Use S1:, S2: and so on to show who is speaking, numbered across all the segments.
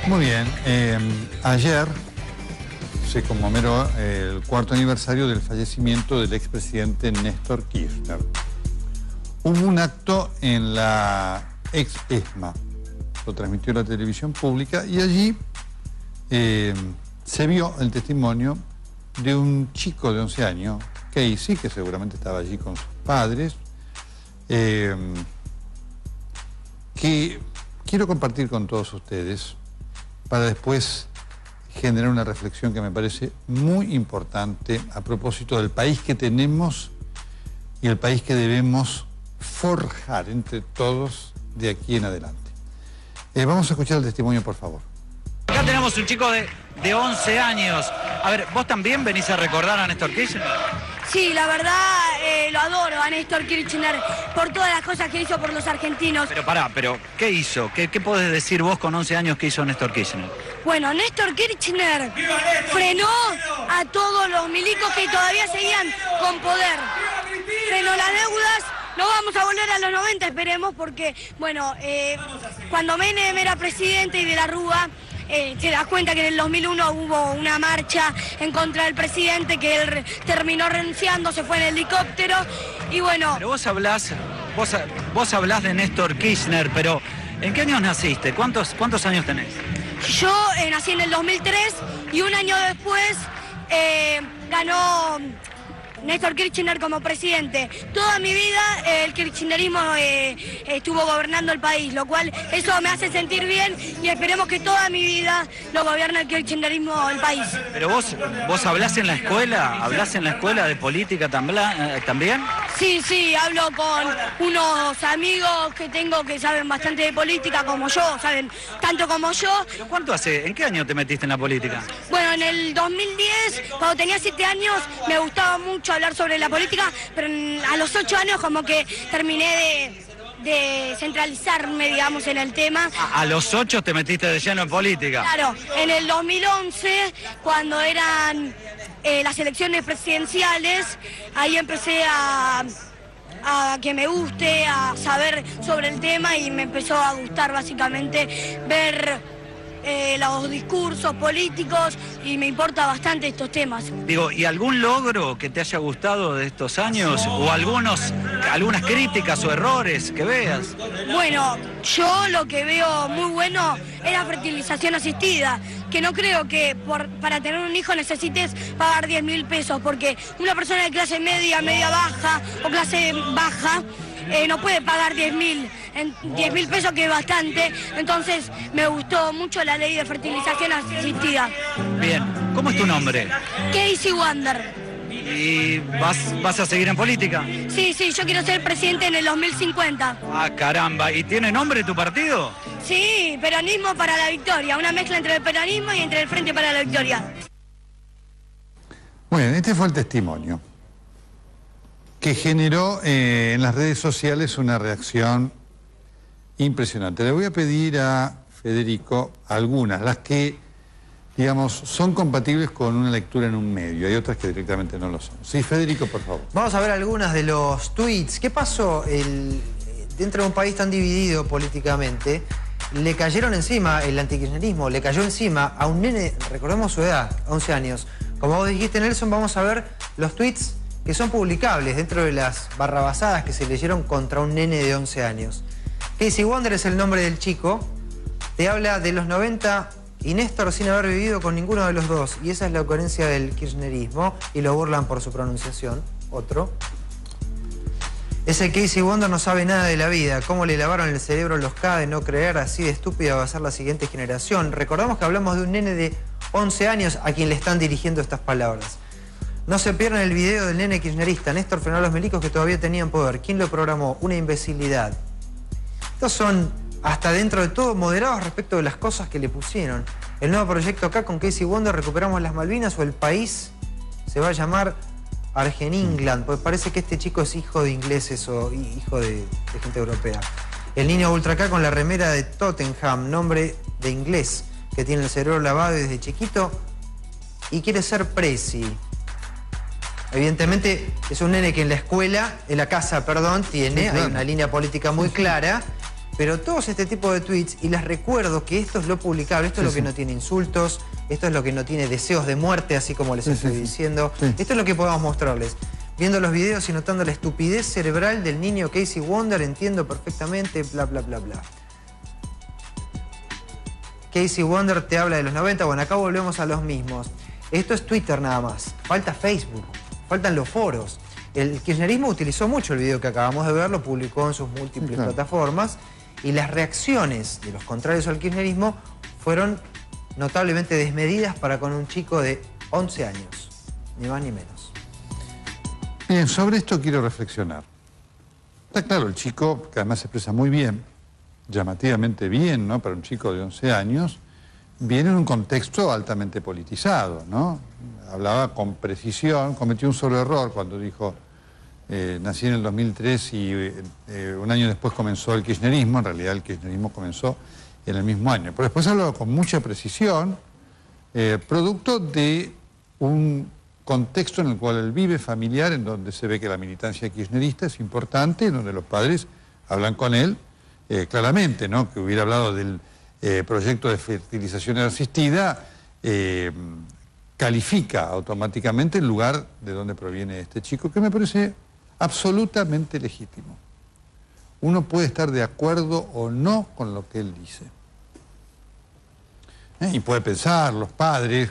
S1: Muy bien. Ayer se conmemoró el 4º aniversario del fallecimiento del expresidente Néstor Kirchner. Hubo un acto en la ex ESMA, lo transmitió la televisión pública, y allí se vio el testimonio de un chico de 11 años, Casey, que seguramente estaba allí con sus padres, que quiero compartir con todos ustedes para después generar una reflexión que me parece muy importante a propósito del país que tenemos y el país que debemos forjar entre todos de aquí en adelante. Vamos a escuchar el testimonio, por favor.
S2: Acá tenemos un chico de 11 años. A ver, ¿vos también venís a recordar a Néstor Kirchner?
S3: Sí, la verdad lo adoro a Néstor Kirchner por todas las cosas que hizo por los argentinos.
S2: Pero pará, ¿qué hizo? ¿Qué podés decir vos con 11 años que hizo Néstor Kirchner?
S3: Bueno, Néstor Kirchner frenó a todos los milicos que todavía seguían con poder. Frenó las deudas. No vamos a volver a los 90, esperemos, porque, bueno, cuando Menem era presidente y de la Rúa, te das cuenta que en el 2001 hubo una marcha en contra del presidente, que él terminó renunciando, se fue en helicóptero, y bueno...
S2: Pero vos hablás de Néstor Kirchner, pero ¿en qué años naciste? ¿Cuántos años tenés?
S3: Yo nací en el 2003 y un año después ganó Néstor Kirchner como presidente. Toda mi vida el kirchnerismo estuvo gobernando el país, lo cual eso me hace sentir bien y esperemos que toda mi vida lo gobierne el kirchnerismo el país.
S2: Pero vos hablás en la escuela, de política también.
S3: Sí, hablo con unos amigos que tengo que saben bastante de política como yo, saben tanto como yo.
S2: ¿Pero cuánto hace? ¿En qué año te metiste en la política?
S3: Bueno, en el 2010, cuando tenía 7 años, me gustaba mucho hablar sobre la política, pero a los 8 años como que terminé de centralizarme, digamos, en el tema.
S2: A los 8 te metiste de lleno en política.
S3: Claro, en el 2011, cuando eran las elecciones presidenciales, ahí empecé a que me guste, a saber sobre el tema y me empezó a gustar básicamente ver los discursos políticos y me importa bastante estos temas.
S2: Digo, ¿y algún logro que te haya gustado de estos años o algunas críticas o errores que veas?
S3: Bueno, yo lo que veo muy bueno es la fertilización asistida, que no creo que para tener un hijo necesites pagar 10.000 pesos, porque una persona de clase media, media baja o clase baja no puede pagar 10.000 pesos, que es bastante. Entonces me gustó mucho la ley de fertilización asistida.
S2: Bien, ¿cómo es tu nombre?
S3: Casey Wander.
S2: ¿Y vas a seguir en política?
S3: Sí, yo quiero ser presidente en el 2050.
S2: Ah, caramba, ¿y tiene nombre tu partido?
S3: Sí, Peronismo para la Victoria, una mezcla entre el peronismo y entre el Frente para la Victoria.
S1: Bueno, este fue el testimonio que generó en las redes sociales una reacción impresionante. Le voy a pedir a Federico algunas, las que, digamos, son compatibles con una lectura en un medio. Hay otras que directamente no lo son. Sí, Federico, por favor.
S4: Vamos a ver algunas de los tweets. ¿Qué pasó dentro de un país tan dividido políticamente? Le cayeron encima el antikirchnerismo, le cayó encima a un nene, recordemos su edad, 11 años. Como vos dijiste, Nelson, vamos a ver los tweets que son publicables dentro de las barrabasadas que se leyeron contra un nene de 11 años. Casey Wander es el nombre del chico, te habla de los 90 y Néstor sin haber vivido con ninguno de los dos, y esa es la coherencia del kirchnerismo, y lo burlan por su pronunciación. Otro. Ese Casey Wander no sabe nada de la vida, cómo le lavaron el cerebro los K de no creer, así de estúpida va a ser la siguiente generación. Recordamos que hablamos de un nene de 11 años a quien le están dirigiendo estas palabras. No se pierdan el video del nene kirchnerista. Néstor frenó a los milicos que todavía tenían poder. ¿Quién lo programó? Una imbecilidad. Estos son, hasta dentro de todo, moderados respecto de las cosas que le pusieron. El nuevo proyecto acá con Casey Wander, recuperamos las Malvinas, o el país se va a llamar Argeningland, porque parece que este chico es hijo de ingleses o hijo de gente europea. El niño ultra acá con la remera de Tottenham, nombre de inglés, que tiene el cerebro lavado desde chiquito y quiere ser presi. Evidentemente es un nene que en la casa, tiene, hay una línea política muy clara Pero todos este tipo de tweets, y les recuerdo que esto es lo publicable, esto es lo que no tiene insultos, esto es lo que no tiene deseos de muerte, así como les estoy diciendo. Esto es lo que podemos mostrarles. Viendo los videos y notando la estupidez cerebral del niño Casey Wonder, entiendo perfectamente, bla, bla, bla, bla. Casey Wonder te habla de los 90, bueno, acá volvemos a los mismos. Esto es Twitter nada más, falta Facebook, faltan los foros. El kirchnerismo utilizó mucho el video que acabamos de ver, lo publicó en sus múltiples plataformas, y las reacciones de los contrarios al kirchnerismo fueron notablemente desmedidas para con un chico de 11 años, ni más ni menos.
S1: Bien, sobre esto quiero reflexionar. Está claro, el chico, que además se expresa muy bien, llamativamente bien, ¿no?, para un chico de 11 años, viene en un contexto altamente politizado, ¿no? Hablaba con precisión, cometió un solo error cuando dijo nací en el 2003 y un año después comenzó el kirchnerismo. En realidad el kirchnerismo comenzó en el mismo año. Pero después hablaba con mucha precisión, producto de un contexto en el cual él vive, familiar, en donde se ve que la militancia kirchnerista es importante, en donde los padres hablan con él claramente, ¿no?, que hubiera hablado del proyecto de fertilización asistida, califica automáticamente el lugar de donde proviene este chico, que me parece absolutamente legítimo. Uno puede estar de acuerdo o no con lo que él dice. Y puede pensar, los padres,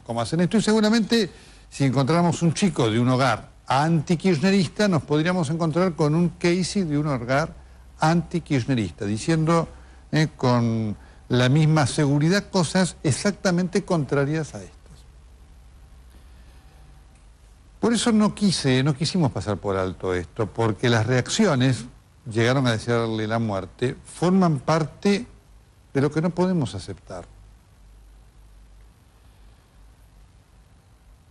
S1: cómo hacen esto, y seguramente si encontráramos un chico de un hogar anti-kirchnerista, nos podríamos encontrar con un Casey de un hogar anti-kirchnerista, diciendo con la misma seguridad cosas exactamente contrarias a estas. Por eso no quisimos pasar por alto esto, porque las reacciones, llegaron a desearle la muerte, forman parte de lo que no podemos aceptar.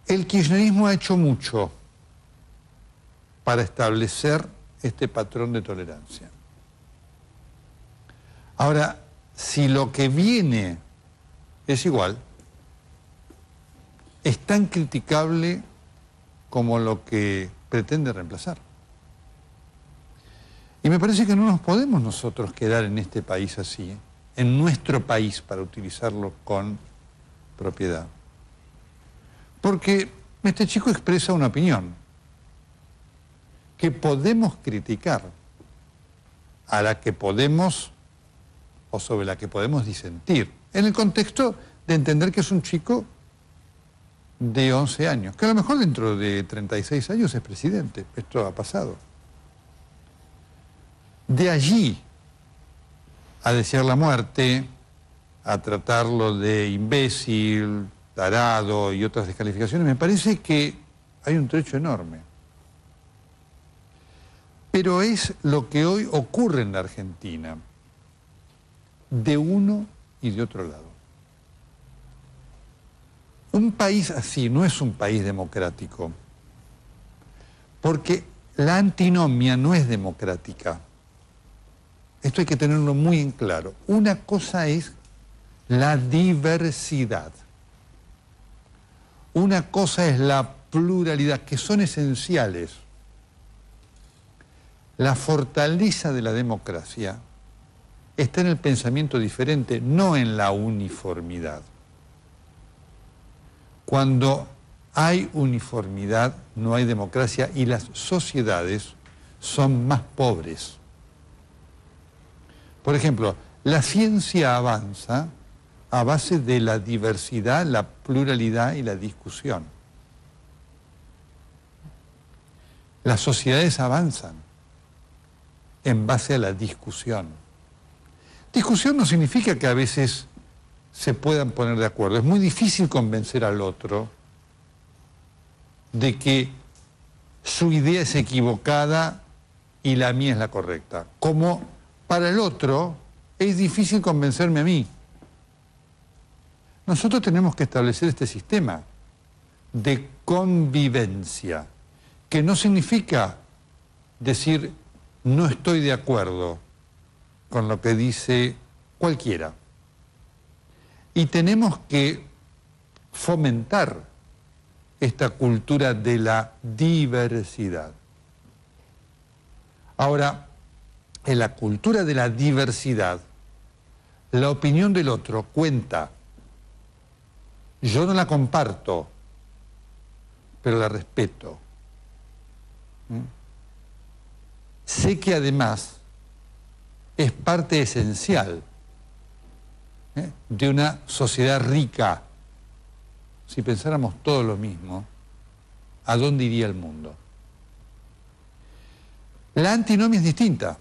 S1: El kirchnerismo ha hecho mucho para establecer este patrón de tolerancia. Ahora, si lo que viene es igual, es tan criticable como lo que pretende reemplazar. Y me parece que no nos podemos nosotros quedar en este país así, en nuestro país, para utilizarlo con propiedad. Porque este chico expresa una opinión que podemos criticar, a la que podemos, o sobre la que podemos disentir, en el contexto de entender que es un chico de 11 años, que a lo mejor dentro de 36 años es presidente. Esto ha pasado. De allí a desear la muerte, a tratarlo de imbécil, tarado y otras descalificaciones, me parece que hay un trecho enorme. Pero es lo que hoy ocurre en la Argentina, de uno y de otro lado. Un país así no es un país democrático, porque la antinomia no es democrática. Esto hay que tenerlo muy en claro. Una cosa es la diversidad. Una cosa es la pluralidad, que son esenciales. La fortaleza de la democracia está en el pensamiento diferente, no en la uniformidad. Cuando hay uniformidad, no hay democracia y las sociedades son más pobres. Por ejemplo, la ciencia avanza a base de la diversidad, la pluralidad y la discusión. Las sociedades avanzan en base a la discusión. Discusión no significa que a veces se puedan poner de acuerdo. Es muy difícil convencer al otro de que su idea es equivocada y la mía es la correcta. Como para el otro es difícil convencerme a mí. Nosotros tenemos que establecer este sistema de convivencia, que no significa decir no estoy de acuerdo con lo que dice cualquiera. Y tenemos que fomentar esta cultura de la diversidad. Ahora, en la cultura de la diversidad, la opinión del otro cuenta. Yo no la comparto, pero la respeto. Sé que además es parte esencial de una sociedad rica. Si pensáramos todo lo mismo, ¿a dónde iría el mundo? La antinomia es distinta.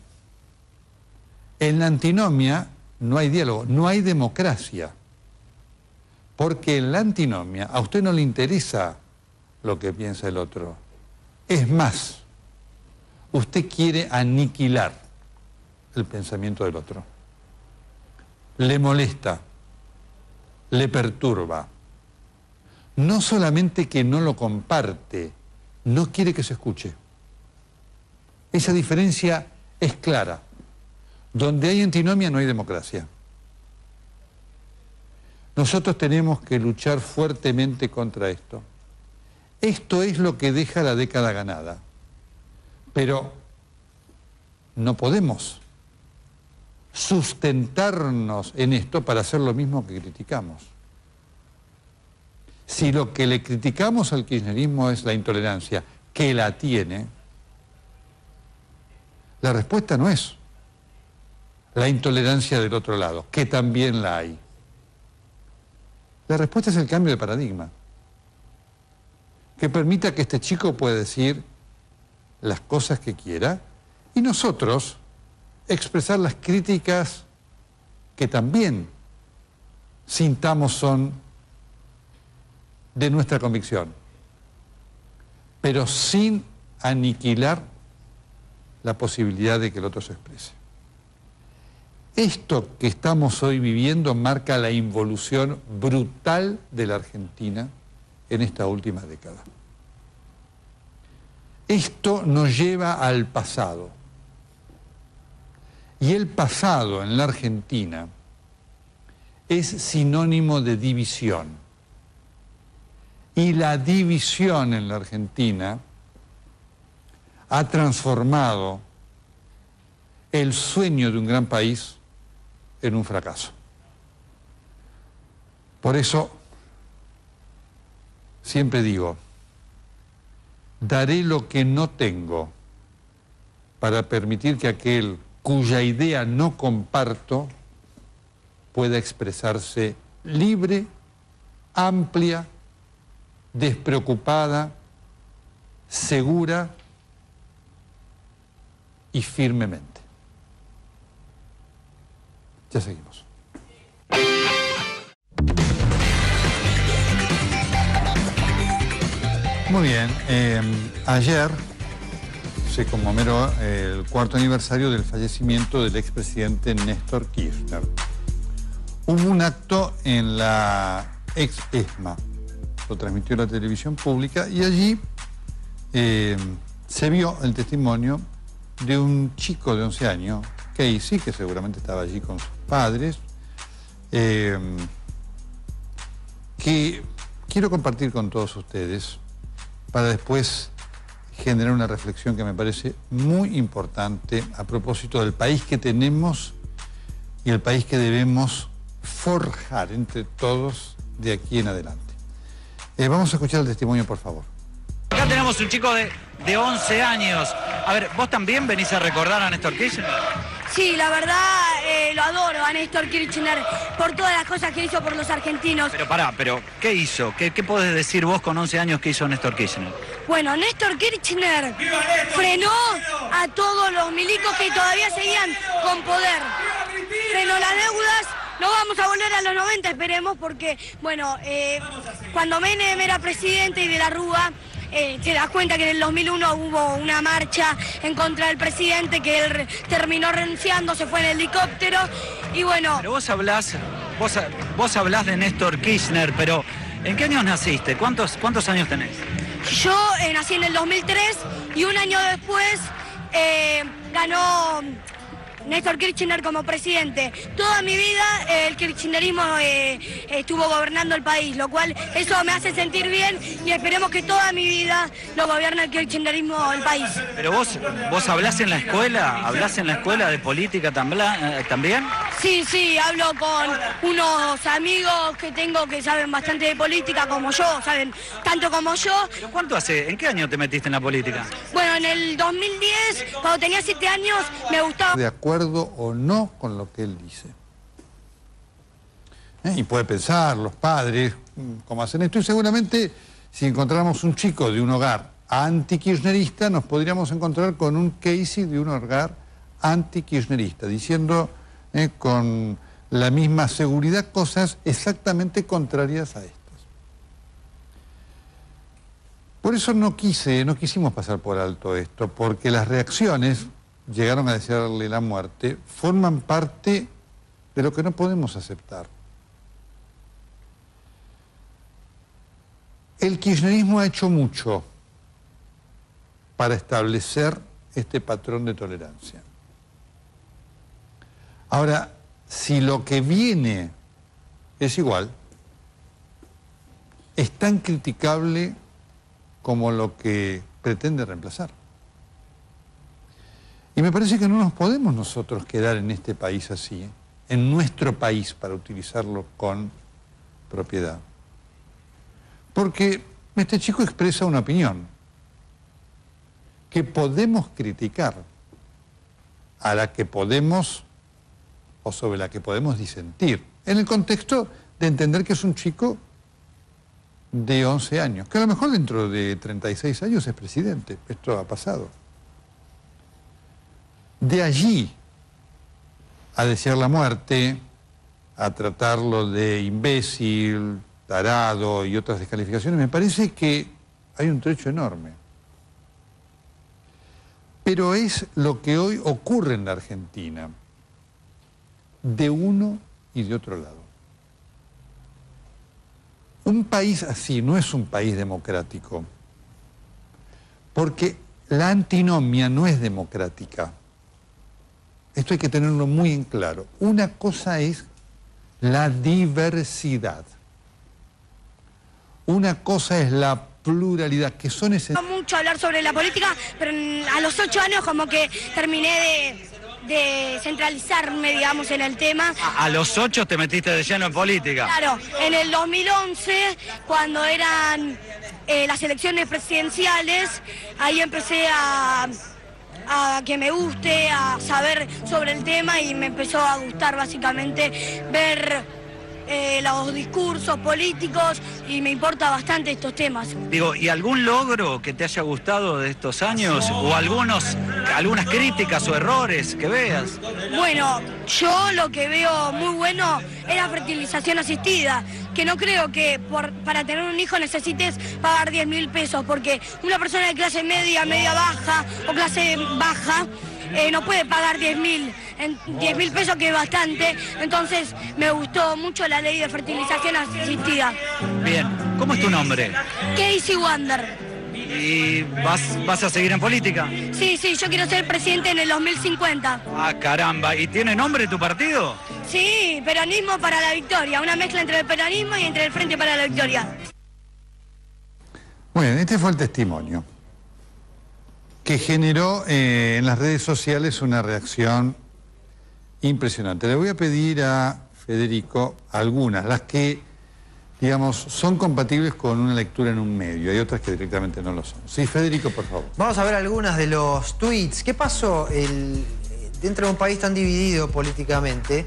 S1: En la antinomia no hay diálogo, no hay democracia. Porque en la antinomia a usted no le interesa lo que piensa el otro. Es más, usted quiere aniquilar el pensamiento del otro. Le molesta, le perturba. No solamente que no lo comparte, no quiere que se escuche. Esa diferencia es clara. Donde hay antinomia no hay democracia. Nosotros tenemos que luchar fuertemente contra esto. Esto es lo que deja la década ganada. Pero no podemos sustentarnos en esto para hacer lo mismo que criticamos. Si lo que le criticamos al kirchnerismo es la intolerancia, que la tiene, la respuesta no es la intolerancia del otro lado, que también la hay. La respuesta es el cambio de paradigma, que permita que este chico pueda decir las cosas que quiera y nosotros expresar las críticas que también sintamos son de nuestra convicción, pero sin aniquilar la posibilidad de que el otro se exprese. Esto que estamos hoy viviendo marca la involución brutal de la Argentina en esta última década. Esto nos lleva al pasado. Y el pasado en la Argentina es sinónimo de división. Y la división en la Argentina ha transformado el sueño de un gran país en un fracaso. Por eso, siempre digo, daré lo que no tengo para permitir que aquel cuya idea no comparto pueda expresarse libre, amplia, despreocupada, segura y firmemente. Ya seguimos. Muy bien, ayer se conmemoró el 4º aniversario del fallecimiento del expresidente Néstor Kirchner. Hubo un acto en la ex ESMA, lo transmitió la televisión pública y allí se vio el testimonio de un chico de 11 años, Casey, que seguramente estaba allí con sus padres, que quiero compartir con todos ustedes para después generar una reflexión que me parece muy importante a propósito del país que tenemos y el país que debemos forjar entre todos de aquí en adelante. Vamos a escuchar el testimonio, por favor.
S2: Acá tenemos un chico de 11 años. A ver, ¿vos también venís a recordar a Néstor Kirchner?
S3: Sí, la verdad lo adoro a Néstor Kirchner por todas las cosas que hizo por los argentinos.
S2: Pero pará, ¿qué hizo? ¿Qué podés decir vos con 11 años que hizo Néstor Kirchner?
S3: Bueno, Néstor Kirchner frenó a todos los milicos que todavía seguían con poder. Frenó las deudas. No vamos a volver a los 90, esperemos, porque, bueno, cuando Menem era presidente y de la Rúa, te das cuenta que en el 2001 hubo una marcha en contra del presidente que él terminó renunciando, se fue en helicóptero y bueno...
S2: Pero vos hablás de Néstor Kirchner, pero ¿en qué años naciste? ¿Cuántos años tenés?
S3: Yo nací en el 2003 y un año después ganó Néstor Kirchner como presidente. Toda mi vida el kirchnerismo estuvo gobernando el país, lo cual eso me hace sentir bien y esperemos que toda mi vida lo gobierne el kirchnerismo el país.
S2: Pero vos hablás en la escuela de política también.
S3: Sí, hablo con unos amigos que tengo que saben bastante de política como yo, saben tanto como yo.
S2: ¿Pero cuánto hace? ¿En qué año te metiste en la política?
S3: Bueno, en el 2010, cuando tenía 7 años, me gustaba.
S1: De acuerdo o no con lo que él dice. Y puede pensar, los padres, cómo hacen esto, y seguramente si encontráramos un chico de un hogar anti-kirchnerista, nos podríamos encontrar con un Casey de un hogar anti-kirchnerista, diciendo con la misma seguridad cosas exactamente contrarias a estas. Por eso no quisimos pasar por alto esto, porque las reacciones, llegaron a desearle la muerte, forman parte de lo que no podemos aceptar. El kirchnerismo ha hecho mucho para establecer este patrón de tolerancia. Ahora, si lo que viene es igual, es tan criticable como lo que pretende reemplazar. Y me parece que no nos podemos nosotros quedar en este país así, en nuestro país, para utilizarlo con propiedad. Porque este chico expresa una opinión que podemos criticar, a la que podemos, o sobre la que podemos disentir, en el contexto de entender que es un chico de 11 años, que a lo mejor dentro de 36 años es presidente. Esto ha pasado. De allí a desear la muerte, a tratarlo de imbécil, tarado y otras descalificaciones, me parece que hay un trecho enorme. Pero es lo que hoy ocurre en la Argentina, de uno y de otro lado. Un país así no es un país democrático, porque la antinomia no es democrática. Esto hay que tenerlo muy en claro. Una cosa es la diversidad. Una cosa es la pluralidad, que son esenciales.
S3: Mucho hablar sobre la política, pero a los 8 años como que terminé de centralizarme, digamos, en el tema.
S2: A los 8 te metiste de lleno en política.
S3: Claro, en el 2011, cuando eran las elecciones presidenciales, ahí empecé a que me guste, a saber sobre el tema y me empezó a gustar básicamente ver los discursos políticos y me importa bastante estos temas.
S2: Digo, ¿y algún logro que te haya gustado de estos años o algunas críticas o errores que veas?
S3: Bueno, yo lo que veo muy bueno es la fertilización asistida, que no creo que para tener un hijo necesites pagar 10.000 pesos, porque una persona de clase media, media baja o clase baja no puede pagar 10.000 pesos, que es bastante. Entonces me gustó mucho la ley de fertilización asistida.
S2: Bien, ¿cómo es tu nombre?
S3: Casey Wander.
S2: ¿Y vas a seguir en política?
S3: Sí, yo quiero ser presidente en el 2050.
S2: Ah, caramba, ¿y tiene nombre tu partido?
S3: Sí, Peronismo para la Victoria, una mezcla entre el peronismo y entre el Frente para la Victoria.
S1: Bueno, este fue el testimonio que generó en las redes sociales una reacción impresionante. Le voy a pedir a Federico algunas, las que, digamos, son compatibles con una lectura en un medio. Hay otras que directamente no lo son. Sí, Federico, por favor.
S4: Vamos a ver algunas de los tweets. ¿Qué pasó? Dentro de un país tan dividido políticamente,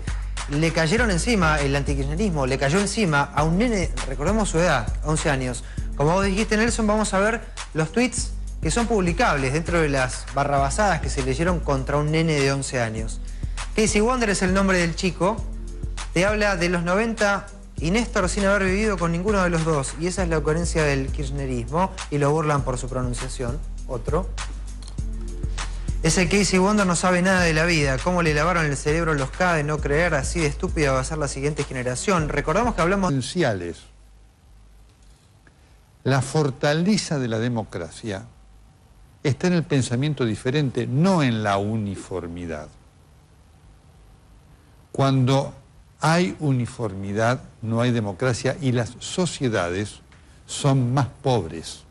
S4: le cayeron encima el antikirchnerismo, le cayó encima a un nene, recordemos su edad, 11 años. Como vos dijiste, Nelson, vamos a ver los tweets que son publicables dentro de las barrabasadas que se leyeron contra un nene de 11 años. Casey Wander es el nombre del chico, te habla de los 90 y Néstor sin haber vivido con ninguno de los dos, y esa es la coherencia del kirchnerismo, y lo burlan por su pronunciación. Otro. Ese Casey Wander no sabe nada de la vida, cómo le lavaron el cerebro los K de no creer, así de estúpida va a ser la siguiente generación. Recordamos que hablamos...
S1: Esenciales. La fortaleza de la democracia está en el pensamiento diferente, no en la uniformidad. Cuando hay uniformidad, no hay democracia y las sociedades son más pobres.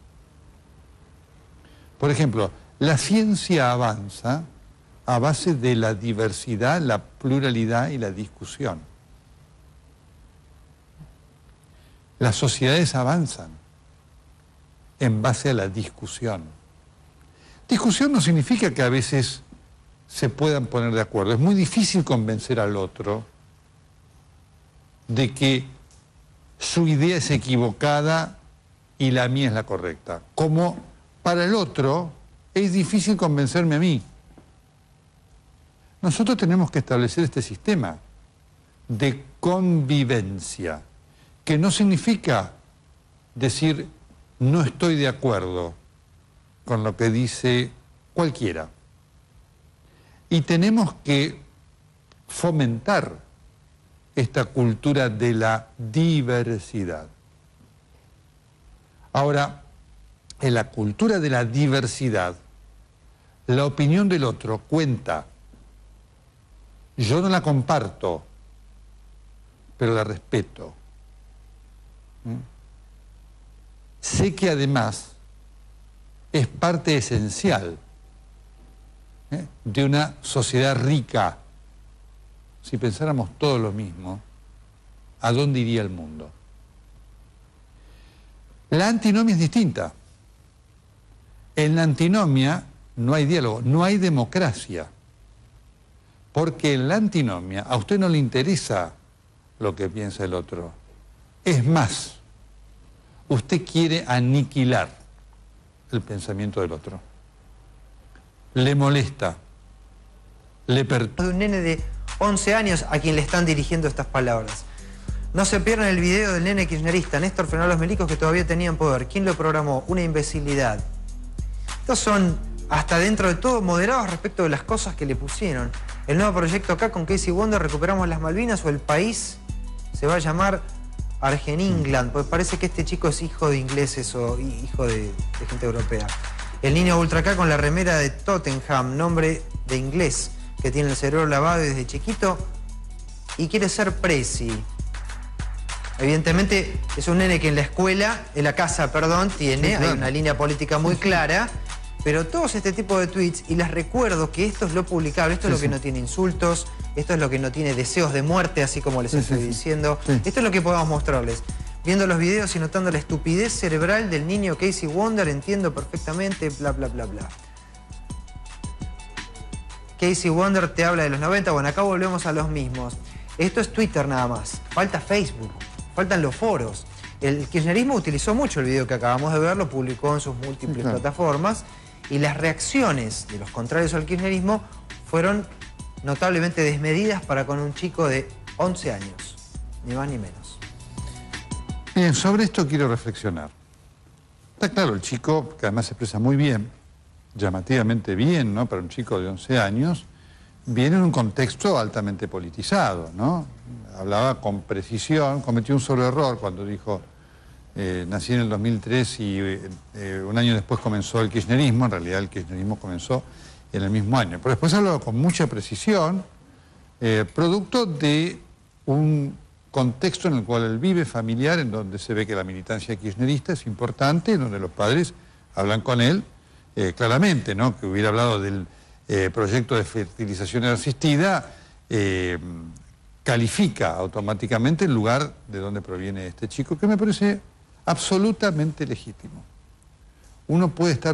S1: Por ejemplo, la ciencia avanza a base de la diversidad, la pluralidad y la discusión. Las sociedades avanzan en base a la discusión. Discusión no significa que a veces se puedan poner de acuerdo. Es muy difícil convencer al otro de que su idea es equivocada y la mía es la correcta. Como para el otro es difícil convencerme a mí. Nosotros tenemos que establecer este sistema de convivencia, que no significa decir no estoy de acuerdo con lo que dice cualquiera. Y tenemos que fomentar esta cultura de la diversidad. Ahora, en la cultura de la diversidad, la opinión del otro cuenta. Yo no la comparto, pero la respeto. Sé que además es parte esencial de una sociedad rica. Si pensáramos todos lo mismo, ¿a dónde iría el mundo? La antinomia es distinta. En la antinomia no hay diálogo, no hay democracia. Porque en la antinomia a usted no le interesa lo que piensa el otro. Es más, usted quiere aniquilar el pensamiento del otro. Le molesta, le perturba.
S4: De un nene de 11 años a quien le están dirigiendo estas palabras. No se pierdan el video del nene kirchnerista. Néstor frenó a los milicos que todavía tenían poder. ¿Quién lo programó? Una imbecilidad. Estos son, hasta dentro de todo, moderados respecto de las cosas que le pusieron. El nuevo proyecto acá con Casey Wonder, recuperamos las Malvinas, o el país se va a llamar Argeningland, porque parece que este chico es hijo de ingleses o hijo de gente europea. El niño ultra acá con la remera de Tottenham, nombre de inglés, que tiene el cerebro lavado desde chiquito y quiere ser presi. Evidentemente es un nene que en la escuela, en la casa, perdón, tiene, sí, claro, hay una línea política muy clara, pero todos este tipo de tweets, y les recuerdo que esto es lo publicable, esto es lo que no tiene insultos, esto es lo que no tiene deseos de muerte, así como les estoy diciendo, esto es lo que podemos mostrarles. Viendo los videos y notando la estupidez cerebral del niño Casey Wonder, entiendo perfectamente, bla, bla, bla, bla. Casey Wonder te habla de los 90, bueno, acá volvemos a los mismos. Esto es Twitter nada más, falta Facebook, faltan los foros. El kirchnerismo utilizó mucho el video que acabamos de ver, lo publicó en sus múltiples plataformas, y las reacciones de los contrarios al kirchnerismo fueron notablemente desmedidas para con un chico de 11 años, ni más ni menos.
S1: Bien, sobre esto quiero reflexionar. Está claro, el chico, que además se expresa muy bien, llamativamente bien, ¿no?, para un chico de 11 años, viene en un contexto altamente politizado, ¿no? Hablaba con precisión, cometió un solo error cuando dijo nací en el 2003 y un año después comenzó el kirchnerismo. En realidad el kirchnerismo comenzó en el mismo año. Pero después hablaba con mucha precisión, producto de un contexto en el cual él vive, familiar, en donde se ve que la militancia kirchnerista es importante, en donde los padres hablan con él claramente, ¿no?, que hubiera hablado del proyecto de fertilización asistida, califica automáticamente el lugar de donde proviene este chico, que me parece absolutamente legítimo. Uno puede estar